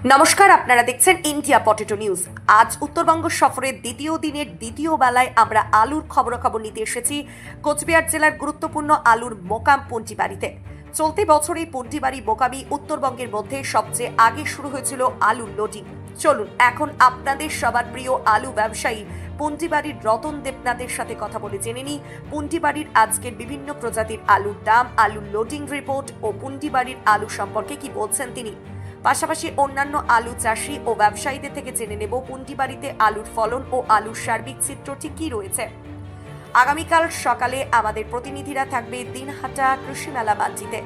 নমস্কার, আপনারা দেখছেন ইন্ডিয়া পটেটো নিউজ। আজ উত্তরবঙ্গ সফরের দ্বিতীয় দিনের দ্বিতীয় বেলায় আমরা আলুর খবরাখবর নিতে এসেছি কোচবিহার জেলার গুরুত্বপূর্ণ আলুর মোকাম পন্টিবাড়িতে। চলতি বছরে পন্টিবাড়ি মোকামি উত্তরবঙ্গের মধ্যে সবচেয়ে আগে শুরু হয়েছিল আলুর লোডিং। চলুন এখন আপনাদের সবার প্রিয় আলু ব্যবসায়ী পন্টিবাড়ির রতন দেবনাথের সাথে কথা বলে জেনে নিই পন্টিবাড়ির আজকের বিভিন্ন প্রজাতির আলুর দাম, আলুর লোডিং রিপোর্ট ও পন্টিবাড়ির আলু সম্পর্কে কি বলছেন তিনি। পাশাপাশি অন্যান্য আলু চাষি ও ব্যবসায়ীদের থেকে জেনে নেব পন্টিবাড়িতে আলুর ফলন ও আলুর সার্বিক চিত্রটি কি রয়েছে। আগামীকাল সকালে আমাদের প্রতিনিধিরা থাকবে দিনহাটা কৃষি মেলা মান্ডিতে।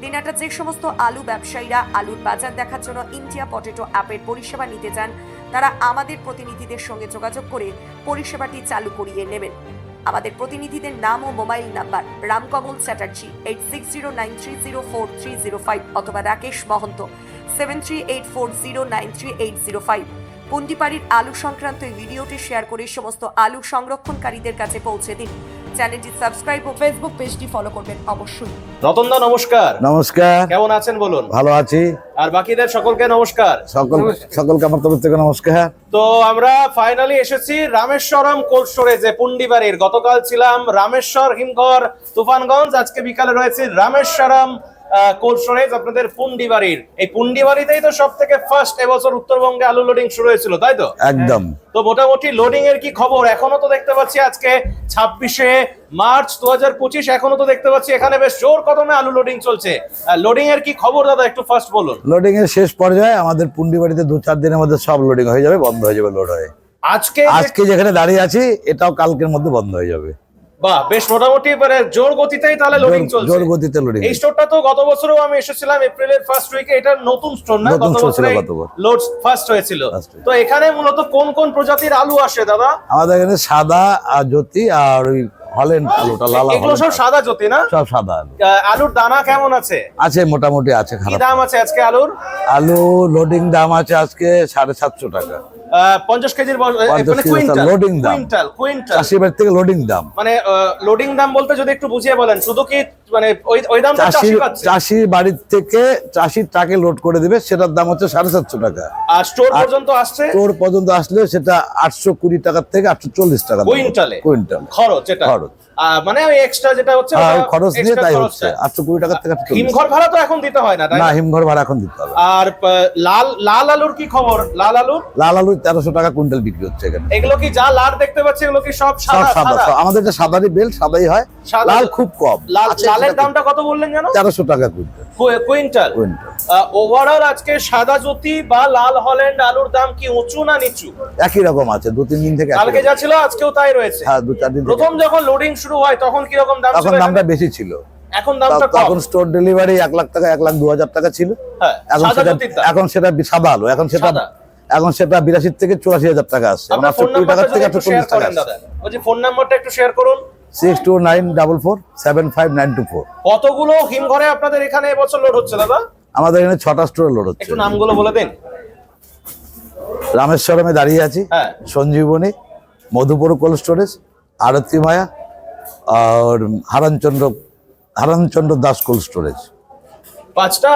দিনহাটা যে সমস্ত আলু ব্যবসায়ীরা আলুর বাজার দেখার জন্য ইন্ডিয়া পটেটো অ্যাপের পরিষেবা নিতে চান, তারা আমাদের প্রতিনিধিদের সঙ্গে যোগাযোগ করে পরিষেবাটি চালু করিয়ে নেবেন। আমাদের প্রতিনিধিদের নাম ও মোবাইল নাম্বার: রামকমল চ্যাটার্জি 8609304305 অথবা রাকেশ মহন্ত 7384093805। পন্টিবাড়ির আলু সংক্রান্ত এই ভিডিওটি শেয়ার করে সমস্ত আলু সংরক্ষণকারীদের কাছে পৌঁছে দিন। চ্যানেলটি সাবস্ক্রাইব ও ফেসবুক পেজটি ফলো করবেন অবশ্যই। রতনদা নমস্কার। নমস্কার, কেমন আছেন বলুন? ভালো আছি। আর বাকিদের সকলকে নমস্কার। সকলকে আমার তরফ থেকে নমস্কার। তো আমরা ফাইনালি এসেছি রামেশ্বরম কোল্ড স্টোরেজে পন্ডিবাড়ির। গতকাল ছিলাম রামেশ্বর, হিমঘর, তুফানগঞ্জ। আজকে বিকালে রয়েছে রামেশ্বরম কোল্ড স্টোরেজ আপনাদের পন্ডিবাড়ির। এই পন্ডিবাড়িতেই তো সব থেকে ফার্স্ট এবছর উত্তরবঙ্গে আলু লোডিং শুরু হয়েছিল, তাই তো? একদম। তো মোটামুটি লোডিং এর কি খবর? এখনো তো দেখতে পাচ্ছি আজকে 26শে মার্চ 2025, এখনো তো দেখতে পাচ্ছি এখানে বেশ জোর কদমে আলু লোডিং চলছে। লোডিং এর কি খবর দাদা, একটু ফার্স্ট বলুন। লোডিং এর শেষ পর্যায়ে আমাদের পুন্ডিবাড়িতে 2-4 দিনের মধ্যে সব লোডিং হয়ে যাবে, বন্ধ হয়ে যাবে লোড হয়ে। আজকে যেখানে দাঁড়িয়ে আছি এটাও কালকের মধ্যে বন্ধ হয়ে যাবে। বাহ, বেশ মোটামুটি মানে জোর গতিতেই তাহলে লোডিং চলছে। জোর গতিতে লোডিং। এই স্টোরটা তো গত বছরও আমি এসেছিলাম এপ্রিলের ফার্স্ট উইকে। এটা নতুন স্টোর না? নতুন গত স্টোর ছিল, বছরে লোড ফার্স্ট হয়েছিল। তো এখানে মূলত কোন কোন প্রজাতির আলু আসে দাদা? আমাদের এখানে সাদা আর জ্যোতি আর ওই হল্যান্ড আলুটা লাল। এগুলো সব সাদা জ্যোতি না? সব সাদা আলু। আলুর দানা কেমন আছে? আছে, মোটামুটি আছে। কি দাম আছে আজকে আলুর? আলু লোডিং দাম আছে আজকে 750 টাকা। 50 কেজির লোডিং দাম, চাষির বাড়ি থেকে লোডিং দাম। মানে লোডিং দাম বলতে যদি একটু বুঝিয়ে বলেন, শুধু কি মানে ওই দাম চাষির বাড়ি থেকে চাষির ট্রাকে লোড করে দিবে, সেটার দাম হচ্ছে 750 টাকা। আর স্টোর পর্যন্ত আসছে? স্টোর পর্যন্ত আসলে সেটা 820 টাকা থেকে 840 টাকা কুইন্টাল খরচ। এটা খরচ মানে ওই এক্সট্রা যেটা হচ্ছে খরচ নিয়ে তাই হচ্ছে 820 টাকা থেকে 840। হিমঘর ভাড়া তো এখন দিতে হয় না, তাই না? হিমঘর ভাড়া এখন দিতে হবে। আর লাল আলুর কি খবর? লাল আলু 1300 টাকা কুইন্টাল বিক্রি হচ্ছে এখানে। এগুলো কি যা লাল দেখতে পাচ্ছি এগুলো কি সব সাদা? আমাদের যে সাদারই বেল, সাদাই হয়, লাল খুব কম। লালের দামটা কত বললেন জানো? 1300 টাকা কুইন্টাল। ওভারঅল আজকে সাদা জ্যোতি বা লাল হল্যান্ড আলুর দাম কি উঁচু না নিচু? একই রকম আছে, 2-3 দিন থেকে। কালকে যা ছিল আজকেও তাই রয়েছে। হ্যাঁ, 2-4 দিন। প্রথম যখন লোডিং শুরু হয় তখন কি রকম দাম ছিল? তখন দামটা বেশি ছিল, এখন দামটা কম। তখন স্টোর ডেলিভারি 1 লাখ টাকা, 1,02,000 টাকা ছিল। এখন সেটা সাদা আলু, এখন সেটা 82 থেকে 84,000 টাকা আসছে। আপনার ফোন নাম্বারটা থেকে একটু শেয়ার করেন দাদা। ওই যে ফোন নাম্বারটা একটু শেয়ার করুন। 6294475924। কতগুলো হিমঘরে আপনাদের এখানে এবছর লোড হচ্ছে দাদা? আমাদের এখানে 6টা স্টোরে লোড হচ্ছে। একটু নামগুলো বলে দিন। রামেশ্বরমে দাঁড়িয়ে আছি, সঞ্জীবনী, মধুপুর কোল্ড স্টোরেজ, আরতি মায়া আর হারানচন্দ্র দাস কোল্ড স্টোরেজ। 5টা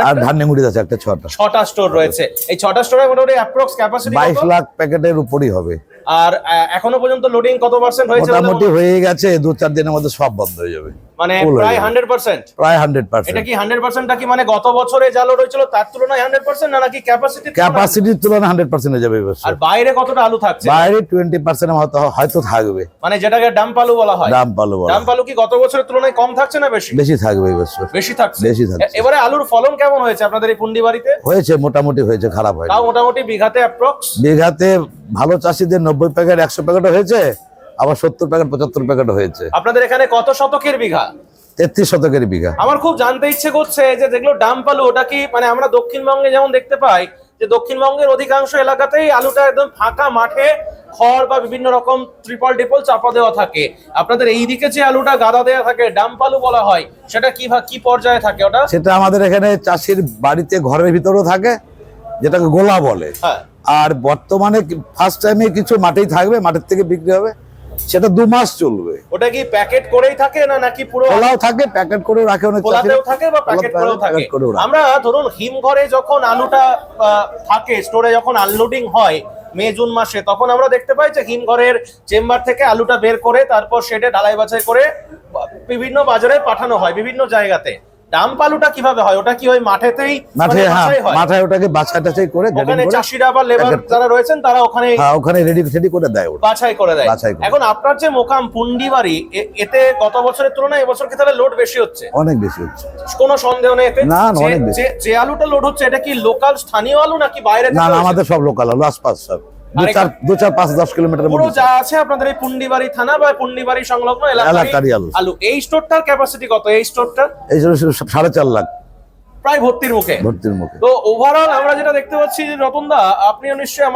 আর ধান্যগুড়ি আছে একটা। 6টা স্টোর রয়েছে। এই 6টা স্টোরে মোটামুটি অ্যাপ্রক্স ক্যাপাসিটি 22 লাখ প্যাকেটের উপরই হবে। আর এখনো পর্যন্ত লোডিং কত পার্সেন্ট হয়েছে? মোটামুটি হয়ে গেছে, 2-4 দিনের মধ্যে সব বন্ধ হয়ে যাবে। মানে প্রায় 100%। প্রায় 100%। এটা কি 100%টা কি মানে গত বছরে যা লোড হয়েছিল তার তুলনায় 100% না নাকি ক্যাপাসিটির তুলনায় 100% হয়ে যাবে এবছর? আর বাইরে কতটা আলু থাকছে? বাইরে 20% হয়তো থাকবে। মানে যেটাকে ডাম্প আলু বলা হয়। ডাম্প আলু কি গত বছরের তুলনায় কম থাকছে না বেশি? বেশি থাকবে এবছর। বেশি থাকছে। এবারে আলুর ফলন কেমন হয়েছে আপনাদের এই পন্ডিবাড়িতে? হয়েছে, মোটামুটি হয়েছে, খারাপ হয়নি। তাও মোটামুটি বিঘাতে অ্যাপ্রক্স? বিঘাতে ভালো চাষীদের 90 প্যাকেট 100 প্যাকেটও হয়েছে, আবার 70 প্যাকেট 75 প্যাকেটও হয়েছে। আপনাদের এখানে কত শতকের বিঘা? 33 শতকের বিঘা। আমার খুব জানতে ইচ্ছে করছে যে যেগুলো ডাম্প আলু, ওটা কি মানে আমরা দক্ষিণবঙ্গে যেমন দেখতে পাই যে দক্ষিণবঙ্গের অধিকাংশ এলাকাতেই আলুটা একদম ফাঁকা মাঠে খড় বা বিভিন্ন রকম ট্রিপল ডিপল চাপা দেওয়া থাকে। আপনাদের এইদিকে যে আলুটা গাদা দেওয়া থাকে ডাম্প আলু বলা হয়, সেটা কি পর্যায়ে থাকে ওটা? সেটা আমাদের এখানে চাষির বাড়িতে ঘরের ভিতরেও থাকে, যেটাকে গোলা বলে। আর বর্তমানে ফার্স্ট টাইমে কিছু মাঠেই থাকবে, মাঠের থেকে বিক্রি হবে। সেটা 2 মাস চলবে। ওটা কি প্যাকেট করেই থাকে না নাকি পুরো খোলাও থাকে, প্যাকেট করেও রাখে, অনেক খোলাতেও থাকে বা প্যাকেট করেও থাকে? আমরা ধরুন হিমঘরে যখন আলুটা থাকে স্টোরে, যখন আনলোডিং হয় মে জুন মাসে, তখন আমরা দেখতে পাই যে হিমঘরের চেম্বার থেকে আলুটা বের করে তারপর শেডে ঢালাই বাছাই করে বিভিন্ন বাজারে পাঠানো হয় বিভিন্ন জায়গাতে। ডাম্প আলুটা কিভাবে হয়? ওটা কি ওই মাঠেতেই মাঠে, হ্যাঁ মাঠে ওটাকে বাছাই টাছাই করে ওখানে চাষিরা বা লেবার যারা রয়েছেন তারা ওখানে ওখানে রেডি করে দেয়, ওটা বাছাই করে দেয়। এখন আপনার যে মোকাম পুন্ডিবাড়ি, এতে গত বছরের তুলনায় এবছর কি তাহলে লোড বেশি হচ্ছে? অনেক বেশি হচ্ছে, কোনো সন্দেহ নেই এতে। না অনেক বেশি। যে আলুটা লোড হচ্ছে এটা কি লোকাল স্থানীয় আলু নাকি বাইরে থেকে? না আমাদের সব লোকাল আলু, আশপাশ সব 2-4-5-10 কিলোমিটার পুরো যা আছে আপনাদের এই পুন্ডিবাড়ি থানা বা পুন্ডিবাড়ি সংলগ্ন এলাকারই আলু। এই স্টোরটার ক্যাপাসিটি কত? এই স্টোরটার এই 4.5 লাখ, প্রায় ভর্তির মুখে। তো ওভারঅল আমরা যেটা দেখতে পাচ্ছি যে রতনদা, আপনিও নিশ্চয়ই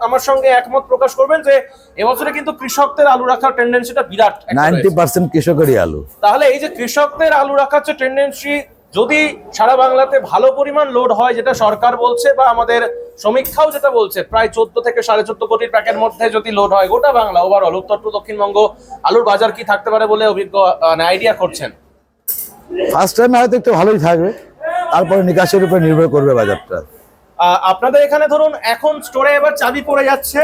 আমার সঙ্গে একমত প্রকাশ করবেন যে এবছরে কিন্তু কৃষকদের আলু রাখার টেন্ডেন্সিটা বিরাট, 90% কৃষকেরই আলু। তাহলে এই যে কৃষকদের আলু রাখার যে টেন্ডেন্সি, যদি সারা বাংলাতে ভালো পরিমাণ লোড হয়, যেটা সরকার বলছে বা আমাদের সমীক্ষাও যেটা বলছে, প্রায় 14 থেকে 14.5 কোটির প্যাকের মধ্যে যদি লোড হয় গোটা বাংলা ওভারঅল উত্তর টু দক্ষিণবঙ্গ, আলুর বাজার কি থাকতে পারে বলে অভিজ্ঞ আইডিয়া করছেন? ফার্স্ট টাইম হয়তো একটু ভালোই থাকবে, তারপরে নিকাশের উপর নির্ভর করবে বাজারটা। আপনাদের এখানে ধরুন এখন স্টোরে এবার চাবি পড়ে যাচ্ছে,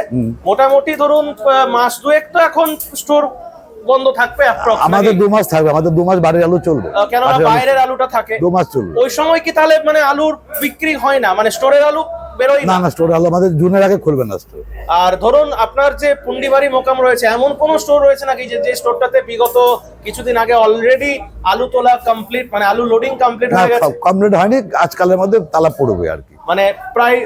মোটামুটি ধরুন মাস দুয়েক তো এখন স্টোর বন্ধ থাকবে। আমাদের 2 মাস থাকবে, আমাদের 2 মাস বাড়ির আলু চলবে, কেননা বাইরের আলুটা থাকে 2 মাস চলবে। ওই সময় কি তাহলে মানে আলুর বিক্রি হয় না, মানে স্টোরের আলু বেরোয় না? না স্টোর আলু আমাদের জুনের আগে খুলবে না স্টোর। আর ধরুন আপনার যে পুন্ডিবাড়ি মোকাম রয়েছে, এমন কোন স্টোর রয়েছে নাকি যে স্টোরটাতে বিগত কিছুদিন আগে অলরেডি আলু তোলা কমপ্লিট, মানে আলু লোডিং কমপ্লিট হয়ে গেছে? কমপ্লিট হয়নি, আজকালের মধ্যে তালা পড়বে আর কি, মানে প্রায়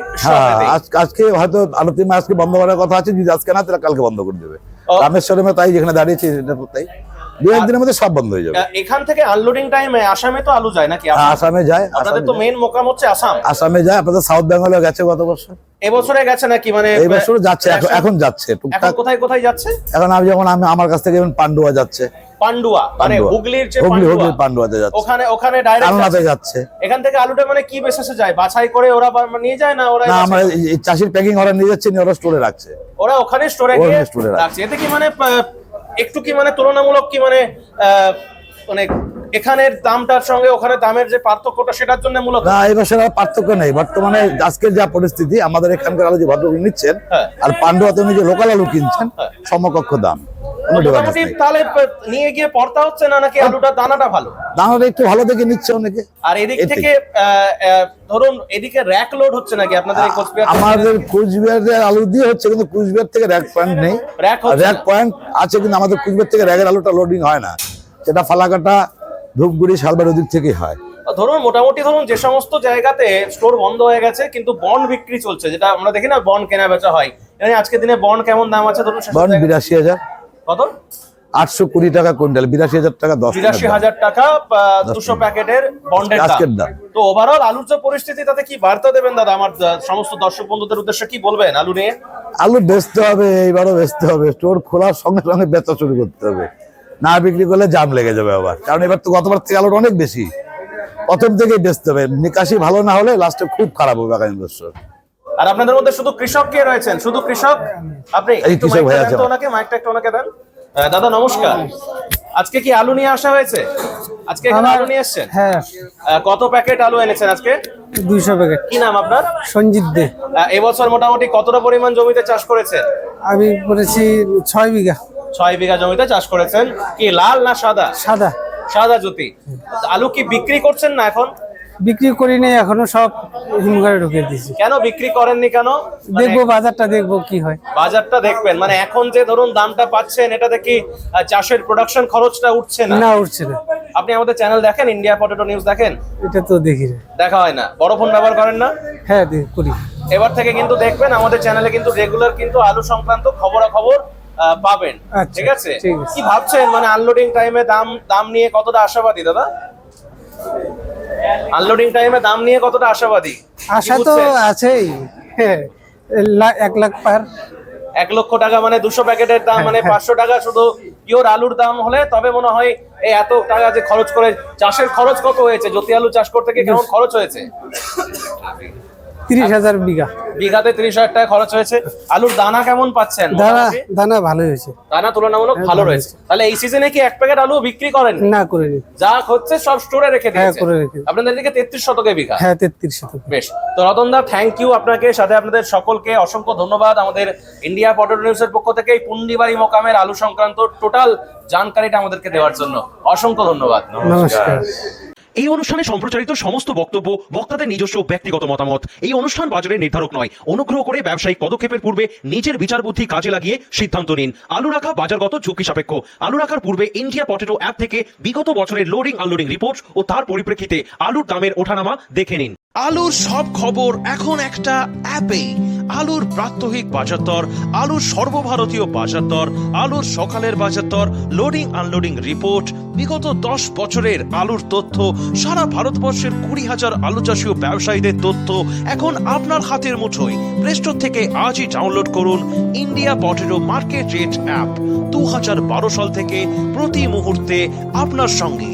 আজকে হয়তো আলু তিন আজকে বন্ধ করার কথা আছে, যদি আজকে না তাহলে কালকে বন্ধ করে দেবে। রামেশ্বরমে তাই, যেখানে দাঁড়িয়েছি এটা তো তাই, 2-1 দিনের মধ্যে সব বন্ধ হয়ে যাবে। এখান থেকে আনলোডিং টাইমে আসামে তো আলু যায় নাকি? আসামে যায়, আপনাদের তো মেইন মোকাম হচ্ছে আসাম। আসামে যায়, আপনাদের সাউথ বেঙ্গলে গেছে গত বছর, এবছরে গেছে নাকি? মানে এই বছর যাচ্ছে, এখন যাচ্ছে টুকটাক। কোথায় কোথায় যাচ্ছে এখন? আমি আমার কাছ থেকে পান্ডুয়া যাচ্ছে, পান্ডুয়া মানে হুগলির যে পান্ডুয়াতে যাচ্ছে, ওখানে ডাইরেক্ট যাচ্ছে। এখান থেকে আলুটা মানে কি বেসিসে যায়? বাছাই করে ওরা নিয়ে যায় না? ওরা না, আমরা চাষির প্যাকিং ওরা নিয়ে যাচ্ছে, ওরা স্টোরে রাখছে, ওরা ওখানে স্টোরে রাখছে। এতে কি মানে একটু কি মানে তুলনামূলক কি মানে মানে এখানের দামটার সঙ্গে ওখানে দামের যে পার্থক্যটা, সেটার জন্য মূলত? না, এই বছর আর পার্থক্য নেই। বর্তমানে আজকের যা পরিস্থিতি, আমাদের এখানকার আলু যে ভদ্রলোক নিচ্ছেন আর পান্ডুয়াতে উনি যে লোকাল আলু কিনছেন, সমকক্ষ দাম। তাহলে নিয়ে গিয়ে পড়তা হচ্ছে না নাকি? আলুটা দানাটা ভালো, দানাটা একটু ভালো দেখে নিচ্ছে অনেকে। আর এদিক থেকে ধরুন এদিকে র‍্যাক লোড হচ্ছে নাকি আপনাদের এই কোচবিহার? আমাদের কোচবিহারের আলু দিয়ে হচ্ছে, কিন্তু কোচবিহার থেকে র‍্যাক পয়েন্ট নেই। র‍্যাক পয়েন্ট আছে কিন্তু আমাদের কোচবিহার থেকে র‍্যাকের আলুটা লোডিং হয় না, সেটা ফালাকাটা, ধূপগুড়ি, শালবাড়ি ওদিক থেকেই হয়। ধরুন মোটামুটি ধরুন যে সমস্ত জায়গাতে স্টোর বন্ধ হয়ে গেছে কিন্তু বন্ড বিক্রি চলছে, যেটা আমরা দেখি না বন্ড কেনা বেচা হয়, মানে আজকের দিনে বন্ড কেমন দাম আছে? ধরুন বন্ড 82,000। কত? 820 টাকা কুইন্টাল, 82,000 টাকা 82,000 টাকা 200 প্যাকেটের বন্ডের দাম। তো ওভারঅল আলুর যে পরিস্থিতি, তাতে কি বার্তা দেবেন দাদা আমার সমস্ত দর্শক বন্ধুদের উদ্দেশ্যে? কি বলবেন আলু নিয়ে? আলু বেচতে হবে, এইবারও বেচতে হবে, স্টোর খোলার সঙ্গে সঙ্গে বেচা শুরু করতে হবে, না বিক্রি করলে জাম লেগে যাবে আবার। কারণ এবার তো গতবার থেকে আলুর অনেক বেশি, প্রথম থেকেই বেচতে হবে, নিকাশি ভালো না হলে লাস্টে খুব খারাপ হবে আগামী বছর। আর আপনাদের মধ্যে শুধু কৃষক কে রয়েছেন? শুধু কৃষক? আপনি কৃষক ভাই আছে, ওনাকে মাইকটা একটু ওনাকে দেন। দাদা নমস্কার, আজকে কি আলু নিয়ে আসা হয়েছে? আজকে এখানে আলু নিয়ে এসেছেন? হ্যাঁ। কত প্যাকেট আলু এনেছেন আজকে? 200 প্যাকেট। কি নাম আপনার? সঞ্জিত দে। এবছর মোটামুটি কতটা পরিমাণ জমিতে চাষ করেছেন? আমি করেছি 6 বিঘা। 6 বিঘা জমিতে চাষ করেছেন। কি লাল না সাদা? সাদা। সাদা জ্যোতি। আলু কি বিক্রি করছেন না এখন? বিক্রি করি নাই এখনো, সব হিমঘরে ঢুকে দিয়েছি। কেন বিক্রি করেননি কেন? দেখবো বাজারটা, দেখবো কি হয়। বাজারটা দেখবেন, মানে এখন যে ধরুন দামটা পাচ্ছেন, এটাতে কি চাষের প্রোডাকশন খরচটা উঠছে না? না, উঠছে না। আপনি আমাদের চ্যানেল দেখেন, ইন্ডিয়া পটেটো নিউজ দেখেন? এটা তো দেখি না, দেখা হয় না। বড় ফোন ব্যবহার করেন না? হ্যাঁ করি। এবার থেকে কিন্তু দেখবেন আমাদের চ্যানেলে কিন্তু রেগুলার কিন্তু আলু সংক্রান্ত খবরাখবর পাবেন। ঠিক আছে? কি ভাবছেন মানে আনলোডিং টাইমে দাম নিয়ে কতটা আশাবাদী দাদা? আনলোডিং টাইমে দাম নিয়ে কতটা আশাবাদী? আশা তো আছেই। 1 লাখ পার। 1 লক্ষ টাকা মানে 200 প্যাকেটের দাম, মানে 500 টাকা শুধু পিওর আলুর দাম হলে তবে মনে হয় এই এত টাকা যে খরচ করে। চাষের খরচ কত হয়েছে? জ্যোতি আলু চাষ করতে গিয়ে কেমন খরচ হয়েছে? 30,000 বিঘা। বিঘাতে 30,000 টাকা খরচ হয়েছে। আলুর দানা কেমন পাচ্ছেন? দানা মোটামুটি? দানা ভালো হয়েছে। দানা তুলনামূলক ভালো রয়েছে। তাহলে এই সিজনে কি এক প্যাকেট আলু বিক্রি করেন? না করিনি। যা হচ্ছে সব স্টোরে রেখে হ্যাঁ দিয়েছেন। করে রেখে। আপনাদের দিকে 33 শতকে বিঘা। হ্যাঁ 33 শতক। বেশ, তো রতন দা থ্যাংক ইউ আপনাকে, সাথে আপনাদের সকলকে অসংখ্য ধন্যবাদ আমাদের ইন্ডিয়া পটেটো নিউজের পক্ষ থেকে এই পুন্ডিবাড়ি মোকামের আলু সংক্রান্ত টোটাল জানকারিটা আমাদেরকে দেওয়ার জন্য অসংখ্য ধন্যবাদ। নমস্কার। এই অনুষ্ঠানে সম্প্রচারিত সমস্ত বক্তব্য বক্তাদের নিজস্ব ব্যক্তিগত মতামত। এই অনুষ্ঠান বাজারের নির্ধারক নয়। অনুগ্রহ করে ব্যবসায়িক পদক্ষেপের পূর্বে নিজের বিচার বুদ্ধি কাজে লাগিয়ে সিদ্ধান্ত নিন। আলু রাখা বাজারগত ঝুঁকি সাপেক্ষ। আলু রাখার পূর্বে ইন্ডিয়া পটেটো অ্যাপ থেকে বিগত বছরের লোডিং আনলোডিং রিপোর্ট ও তার পরিপ্রেক্ষিতে আলুর দামের ওঠানামা দেখে নিন। আলুর সব খবর এখন একটা অ্যাপে। আলুর প্রাত্যহিক বাজার দর, আলুর সর্বভারতীয় বাজার দর, আলুর সকালের বাজার দর, লোডিং আনলোডিং রিপোর্ট, বিগত 10 বছরের আলুর তথ্য, সারা ভারতবর্ষের 20,000 আলু চাষী ও ব্যবসায়ীদের তথ্য এখন আপনার হাতের মুঠোয়। প্লে স্টোর থেকে আজই ডাউনলোড করুন India potato market rate app. 2012 সাল থেকে প্রতি মুহূর্তে আপনার সঙ্গে।